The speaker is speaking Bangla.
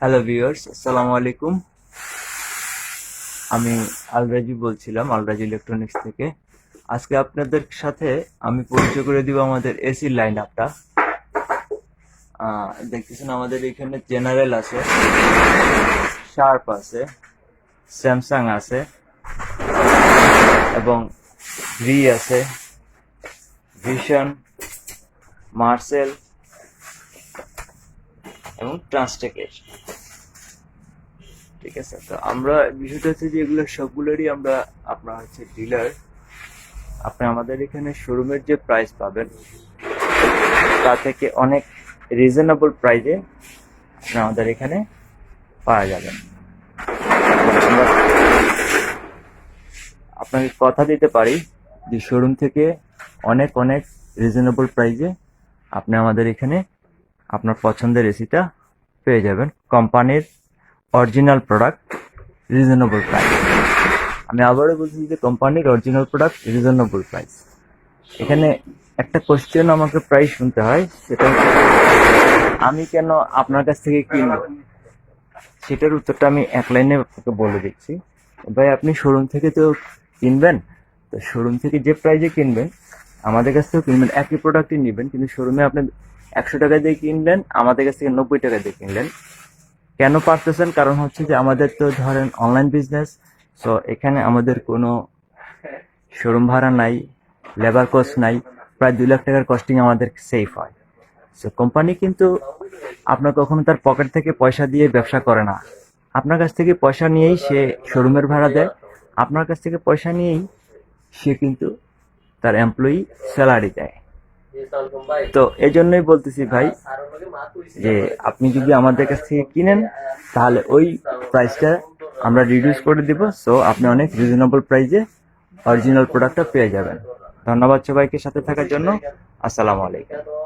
হ্যালো ভিউয়ার্স, আসসালামু আলাইকুম। আমি আলরাজি বলছিলাম, আলরাজি ইলেকট্রনিক্স থেকে। আজকে আপনাদের সাথে আমি পরিচয় করে দিব আমাদের এসির লাইন আপটা। দেখতেছেন আমাদের এখানে জেনারেল আছে, শার্প আছে, স্যামসাং আছে এবং ভি আছে, ভিশন, মার্সেল এবং ট্রান্সটেকের। ঠিক আছে, তো আমরা বিষয়টা হচ্ছে যে এগুলো সবগুলোরই আমরা আপনার হচ্ছে ডিলার। আপনি আমাদের এখানে শোরুমের যে প্রাইস পাবেন তা থেকে অনেক রিজনেবল প্রাইজে আপনি আমাদের এখানে পাওয়া যাবেন। আমরা আপনাকে কথা দিতে পারি যে শোরুম থেকে অনেক অনেক রিজনেবল প্রাইজে আপনি আমাদের এখানে আপনার পছন্দের এসিটা পেয়ে যাবেন। কোম্পানির অরিজিনাল প্রোডাক্ট, রিজনেবল প্রাইস। আমি আবারও বলছি যে কোম্পানির অরিজিনাল প্রোডাক্ট, রিজনেবল প্রাইস। এখানে একটা কোশ্চেন আমাকে প্রায় শুনতে হয়, সেটা হচ্ছে আমি কেন আপনার কাছ থেকে কিনবো। সেটার উত্তরটা আমি এক লাইনে আপনাকে বলে দিচ্ছি। ভাই, আপনি শোরুম থেকে তো কিনবেন, তো শোরুম থেকে যে প্রাইজে কিনবেন আমাদের কাছ থেকেও কিনবেন, একই প্রোডাক্টই নেবেন, কিন্তু শোরুমে আপনি 100 টাকা দিয়ে কিনলেন, আমাদের কাছ থেকে 90 টাকা দিয়ে কিনলেন। কেন পারতেছেন? কারণ হচ্ছে যে আমাদের তো ধরেন অনলাইন বিজনেস, সো এখানে আমাদের কোনো শোরুম ভাড়া নাই, লেবার কস্ট নাই। প্রায় 2 লাখ টাকার কস্টিং আমাদের সেফ হয়। সো কোম্পানি কিন্তু আপনার কখনো তার পকেট থেকে পয়সা দিয়ে ব্যবসা করে না। আপনার কাছ থেকে পয়সা নিয়েই সে শোরুমের ভাড়া দেয়, আপনার কাছ থেকে পয়সা নিয়েই সে কিন্তু তার এমপ্লয়ি স্যালারি দেয়। তো এই জন্যই বলতেছি ভাই, যে আপনি যদি আমাদের কাছ থেকে কিনেন তাহলে ওই প্রাইসটা আমরা রিডিউস করে দিব। সো আপনি অনেক রিজনেবল প্রাইসে অরিজিনাল প্রোডাক্টটা পেয়ে যাবেন। ধন্যবাদ সবাইকে সাথে থাকার জন্য। আসসালামু আলাইকুম।